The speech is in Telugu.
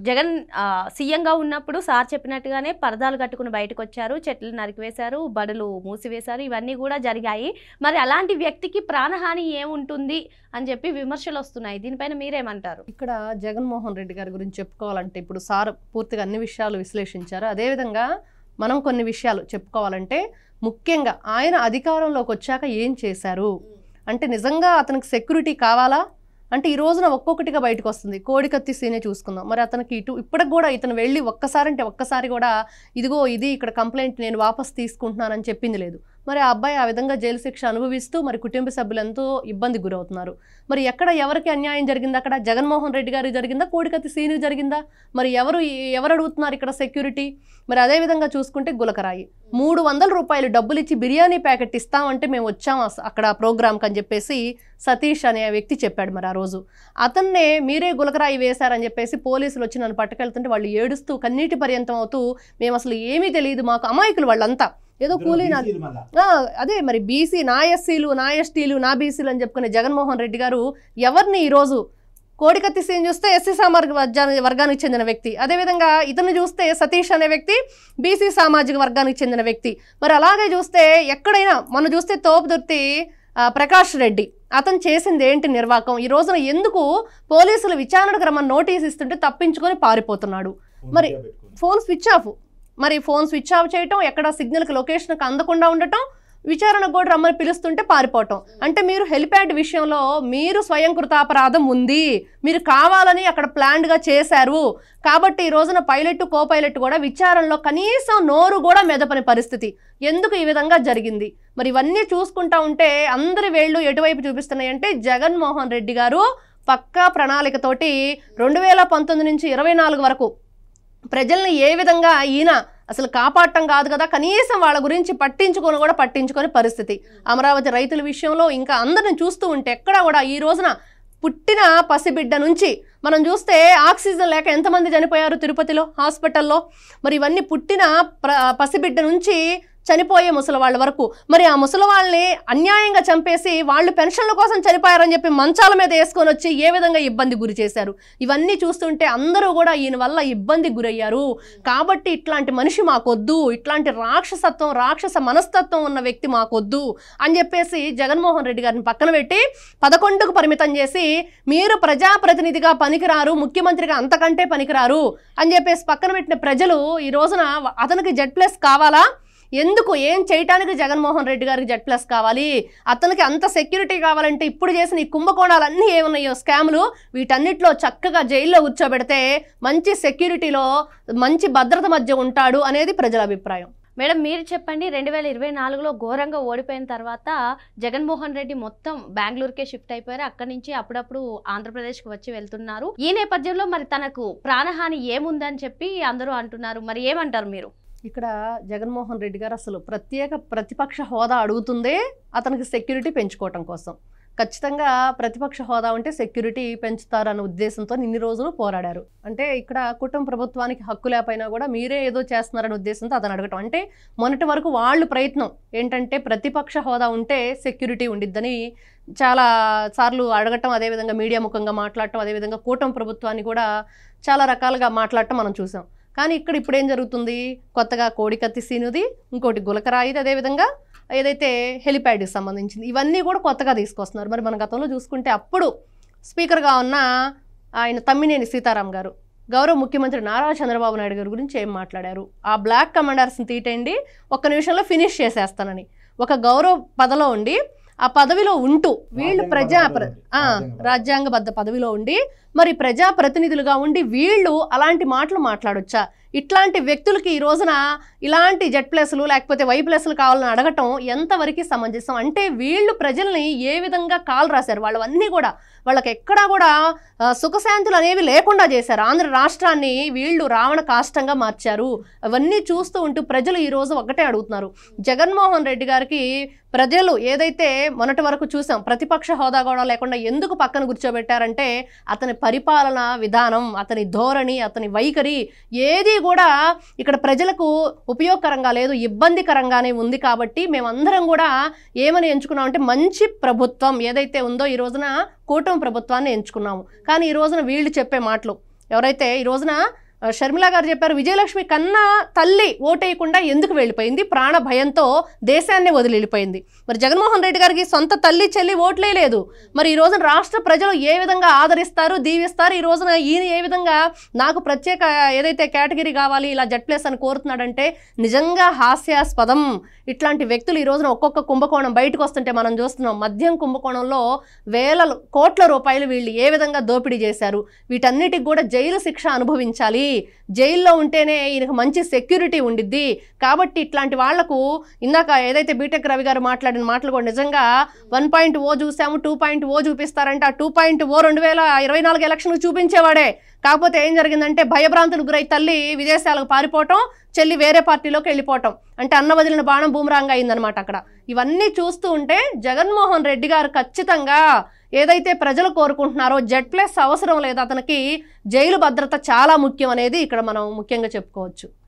జగన్ సీఎంగా ఉన్నప్పుడు సార్ చెప్పినట్టుగానే పరదాలు కట్టుకుని బయటకు వచ్చారు, చెట్లు నరికివేశారు, బడులు మూసివేశారు, ఇవన్నీ కూడా జరిగాయి. మరి అలాంటి వ్యక్తికి ప్రాణహాని ఏముంటుంది అని చెప్పి విమర్శలు వస్తున్నాయి. దీనిపైన మీరేమంటారు? ఇక్కడ జగన్మోహన్ రెడ్డి గారి గురించి చెప్పుకోవాలంటే ఇప్పుడు సార్ పూర్తిగా అన్ని విషయాలు విశ్లేషించారు. అదేవిధంగా మనం కొన్ని విషయాలు చెప్పుకోవాలంటే ముఖ్యంగా ఆయన అధికారంలోకి వచ్చాక ఏం చేశారు అంటే నిజంగా అతనికి సెక్యూరిటీ కావాలా అంటే ఈ రోజున ఒక్కొక్కటిగా బయటకు వస్తుంది. కోడికత్తి సీనే చూసుకుందాం. మరి అతనికి ఇప్పటికి కూడా ఇతను వెళ్ళి ఒక్కసారి కూడా ఇదిగో ఇది ఇక్కడ కంప్లైంట్ నేను వాపస్ తీసుకుంటున్నానని చెప్పింది లేదు. మరి ఆ అబ్బాయి ఆ విధంగా జైలు శిక్ష అనుభవిస్తూ మరి కుటుంబ సభ్యులు ఎంతో ఇబ్బందికి గురవుతున్నారు. మరి ఎక్కడ ఎవరికి అన్యాయం జరిగిందా? అక్కడ జగన్మోహన్ రెడ్డి గారికి జరిగిందా, కోడికత్తి సీను జరిగిందా? మరి ఎవరు అడుగుతున్నారు ఇక్కడ సెక్యూరిటీ? మరి అదేవిధంగా చూసుకుంటే గులకరాయి 300 రూపాయలు డబ్బులు ఇచ్చి బిర్యానీ ప్యాకెట్ ఇస్తామంటే మేము వచ్చాం అక్కడ ప్రోగ్రామ్కి అని చెప్పేసి సతీష్ అనే వ్యక్తి చెప్పాడు. మరి ఆ రోజు అతన్నే మీరే గులకరాయి వేశారని చెప్పేసి పోలీసులు వచ్చి నన్ను పట్టుకెళ్తుంటే వాళ్ళు ఏడుస్తూ కన్నీటి పర్యంతం అవుతూ మేము అసలు ఏమీ తెలియదు, మాకు అమాయకులు వాళ్ళంతా, ఏదో కూలీ అదే మరి బీసీ నా ఎస్సీలు నా ఎస్టీలు నా బీసీలు అని చెప్పుకునే జగన్మోహన్ రెడ్డి గారు ఎవరిని ఈరోజు కోడికత్తి సీన్ చూస్తే ఎస్సీ సామాజిక వర్గానికి చెందిన వ్యక్తి, అదేవిధంగా ఇతను చూస్తే సతీష్ అనే వ్యక్తి బీసీ సామాజిక వర్గానికి చెందిన వ్యక్తి. మరి అలాగే చూస్తే ఎక్కడైనా మనం చూస్తే తోపుదుర్తి ప్రకాష్ రెడ్డి అతను చేసింది ఏంటి నిర్వాకం? ఈ రోజున ఎందుకు పోలీసులు విచారణకు రమ్మని నోటీస్ ఇస్తుంటే తప్పించుకొని పారిపోతున్నాడు? మరి ఫోన్ స్విచ్ ఆఫ్, మరి ఫోన్ స్విచ్ ఆఫ్ చేయటం, ఎక్కడ సిగ్నల్కి లొకేషన్కి అందకుండా ఉండటం, విచారణకు కూడా రమ్మని పిలుస్తుంటే పారిపోవటం. అంటే మీరు హెలిప్యాడ్ విషయంలో మీరు స్వయం కృతాపరాధం ఉంది, మీరు కావాలని అక్కడ ప్లాన్డ్గా చేశారు కాబట్టి ఈ రోజున పైలట్ కో పైలట్ కూడా విచారణలో కనీసం నోరు కూడా మెదపని పరిస్థితి. ఎందుకు ఈ విధంగా జరిగింది? మరి ఇవన్నీ చూసుకుంటా ఉంటే అందరి వేళ్ళు ఎటువైపు చూపిస్తున్నాయంటే జగన్మోహన్ రెడ్డి గారు పక్కా ప్రణాళికతోటి 2019 నుంచి 24 వరకు ప్రజల్ని ఏ విధంగా ఈయన అసలు కాపాడటం కాదు కదా, కనీసం వాళ్ళ గురించి పట్టించుకొని పరిస్థితి. అమరావతి రైతుల విషయంలో ఇంకా అందరిని చూస్తూ ఉంటే ఎక్కడ కూడా ఈ రోజున పుట్టిన పసిబిడ్డ నుంచి మనం చూస్తే ఆక్సిజన్ లేక ఎంతమంది చనిపోయారు తిరుపతిలో హాస్పిటల్లో. మరి ఇవన్నీ పుట్టిన పసిబిడ్డ నుంచి చనిపోయే ముసలివాళ్ళ వరకు. మరి ఆ ముసలివాళ్ళని అన్యాయంగా చంపేసి వాళ్ళు పెన్షన్ల కోసం చనిపోయారని చెప్పి మంచాల మీద వేసుకొని వచ్చి ఏ విధంగా ఇబ్బంది గురి చేశారు. ఇవన్నీ చూస్తుంటే అందరూ కూడా ఈయన వల్ల ఇబ్బందికి గురయ్యారు. కాబట్టి ఇట్లాంటి మనిషి మాకొద్దు, ఇట్లాంటి రాక్షసత్వం రాక్షస మనస్తత్వం ఉన్న వ్యక్తి మాకొద్దు అని చెప్పేసి జగన్మోహన్ రెడ్డి గారిని పక్కన పెట్టి 11కు పరిమితం చేసి మీరు ప్రజాప్రతినిధిగా పనికిరారు, ముఖ్యమంత్రిగా అంతకంటే పనికిరారు అని చెప్పేసి పక్కన పెట్టిన ప్రజలు ఈ రోజున అతనికి Z+ కావాలా? ఎందుకు ఏం చేయటానికి జగన్మోహన్ రెడ్డి గారికి Z+ కావాలి? అతనికి అంత సెక్యూరిటీ కావాలంటే ఇప్పుడు చేసిన ఈ కుంభకోణాలన్నీ ఏమున్నాయో స్కాములు వీటన్నిటిలో చక్కగా జైల్లో కూర్చోబెడితే మంచి సెక్యూరిటీలో మంచి భద్రత మధ్య ఉంటాడు అనేది ప్రజల అభిప్రాయం. మేడం మీరు చెప్పండి, 2024లో ఘోరంగా ఓడిపోయిన తర్వాత జగన్మోహన్ రెడ్డి మొత్తం బెంగళూరుకే షిఫ్ట్ అయిపోయారు. అక్కడి నుంచి అప్పుడప్పుడు ఆంధ్రప్రదేశ్కి వచ్చి వెళ్తున్నారు. ఈ నేపథ్యంలో మరి తనకు ప్రాణహాని ఏముందని చెప్పి అందరూ అంటున్నారు. మరి ఏమంటారు మీరు? ఇక్కడ జగన్మోహన్ రెడ్డి గారు అసలు ప్రతిపక్ష హోదా అడుగుతుందే అతనికి సెక్యూరిటీ పెంచుకోవటం కోసం. ఖచ్చితంగా ప్రతిపక్ష హోదా ఉంటే సెక్యూరిటీ పెంచుతారన్న ఉద్దేశంతో ఇన్ని రోజులు పోరాడారు. అంటే ఇక్కడ కుటుంబ ప్రభుత్వానికి హక్కు లేకపోయినా కూడా మీరే ఏదో చేస్తున్నారనే ఉద్దేశంతో అతను అడగటం. అంటే మొన్నటి వరకు వాళ్ళు ప్రయత్నం ఏంటంటే ప్రతిపక్ష హోదా ఉంటే సెక్యూరిటీ ఉండిద్దని చాలా సార్లు అడగటం, అదేవిధంగా మీడియా ముఖంగా మాట్లాడటం, అదేవిధంగా కూటమి ప్రభుత్వాన్ని కూడా చాలా రకాలుగా మాట్లాడటం మనం చూసాం. కానీ ఇప్పుడు ఏం జరుగుతుంది? కొత్తగా కోడికత్తి సీనుది, ఇంకోటి గులకరాయిది, అదేవిధంగా ఏదైతే హెలిప్యాడ్కి సంబంధించింది ఇవన్నీ కూడా కొత్తగా తీసుకొస్తున్నారు. మరి మన గతంలో చూసుకుంటే అప్పుడు స్పీకర్గా ఉన్న ఆయన తమ్మినేని సీతారాం గారు గౌరవ ముఖ్యమంత్రి నారా చంద్రబాబు నాయుడు గారి గురించి ఏం మాట్లాడారు? ఆ బ్లాక్ కమాండర్స్ని తీటండి, ఒక్క నిమిషంలో ఫినిష్ చేసేస్తానని ఒక గౌరవ పదవిలో ఉండి ఆ పదవిలో ఉంటూ వీళ్ళు రాజ్యాంగబద్ధ పదవిలో ఉండి మరి ప్రజాప్రతినిధులుగా ఉండి వీళ్ళు అలాంటి మాటలు మాట్లాడొచ్చా? ఇట్లాంటి వ్యక్తులకి ఈ రోజున ఇలాంటి Z+లు లేకపోతే Y+లు కావాలని అడగటం ఎంతవరకు సమంజసం? అంటే వీళ్ళు ప్రజల్ని ఏ విధంగా కాలు రాశారు, వాళ్ళవన్నీ కూడా వాళ్ళకి ఎక్కడా కూడా సుఖశాంతులు అనేవి లేకుండా చేశారు. ఆంధ్ర రాష్ట్రాన్ని వీళ్ళు రావణ కాష్టంగా మార్చారు. అవన్నీ చూస్తూ ఉంటూ ప్రజలు ఈరోజు ఒకటే అడుగుతున్నారు, జగన్మోహన్ రెడ్డి గారికి ప్రజలు ఏదైతే మొన్నటి వరకు చూసాం ప్రతిపక్ష హోదా కూడా లేకుండా ఎందుకు పక్కన కూర్చోబెట్టారంటే అతని పరిపాలన విధానం, అతని ధోరణి, అతని వైఖరి ఏది కూడా ఇక్కడ ప్రజలకు ఉపయోగకరంగా లేదు, ఇబ్బందికరంగానే ఉంది. కాబట్టి మేమందరం కూడా ఏమని ఎంచుకున్నామంటే మంచి ప్రభుత్వం ఏదైతే ఉందో ఈ రోజున కూటమి ప్రభుత్వాన్ని ఎంచుకున్నాము. కానీ ఈ రోజున వీళ్ళు చెప్పే మాటలు ఎవరైతే ఈ రోజున షర్మిల గారు చెప్పారు, విజయలక్ష్మి కన్నా తల్లి ఓటేయకుండా ఎందుకు వెళ్ళిపోయింది, ప్రాణ భయంతో దేశాన్ని వదిలి వెళ్ళిపోయింది. మరి జగన్మోహన్ రెడ్డి గారికి సొంత తల్లి చెల్లి ఓట్లే లేదు. మరి ఈ రోజున రాష్ట్ర ప్రజలు ఏ విధంగా ఆదరిస్తారు, దీవిస్తారు? ఈ రోజున ఈయన ఏ విధంగా నాకు ప్రత్యేక ఏదైతే కేటగిరీ కావాలి, ఇలా Z+ అని కోరుతున్నాడంటే నిజంగా హాస్యాస్పదం. ఇట్లాంటి వ్యక్తులు ఈ రోజున ఒక్కొక్క కుంభకోణం బయటకు వస్తుంటే మనం చూస్తున్నాం. మద్యం కుంభకోణంలో వేల కోట్ల రూపాయలు వీళ్ళు ఏ విధంగా దోపిడీ చేశారు. వీటన్నిటికి కూడా జైలు శిక్ష అనుభవించాలి. జైల్లో ఉంటేనే ఈయనకు మంచి సెక్యూరిటీ ఉండిద్ది. కాబట్టి ఇట్లాంటి వాళ్లకు ఇందాక ఏదైతే బీటెక్ రవి గారు మాట్లాడిన మాటలు కూడా నిజంగా 1.0 చూసాము, 2.0 చూపిస్తారంటే ఆ 2.0 2024 ఎలక్షన్ చూపించేవాడే. కాకపోతే ఏం జరిగిందంటే భయభ్రాంతులు గురై తల్లి విదేశాలకు పారిపోవటం, చెల్లి వేరే పార్టీలోకి వెళ్ళిపోవటం, అంటే అన్న వదిలిన బాణం బూమరాంగ్ అయిందనమాట అక్కడ. ఇవన్నీ చూస్తూ ఉంటే జగన్మోహన్ రెడ్డి గారు ఖచ్చితంగా ఏదైతే ప్రజలు కోరుకుంటున్నారో Z+ అవసరం లేదు, అతనికి జైలు భద్రత చాలా ముఖ్యం అనేది ఇక్కడ మనం ముఖ్యంగా చెప్పుకోవచ్చు.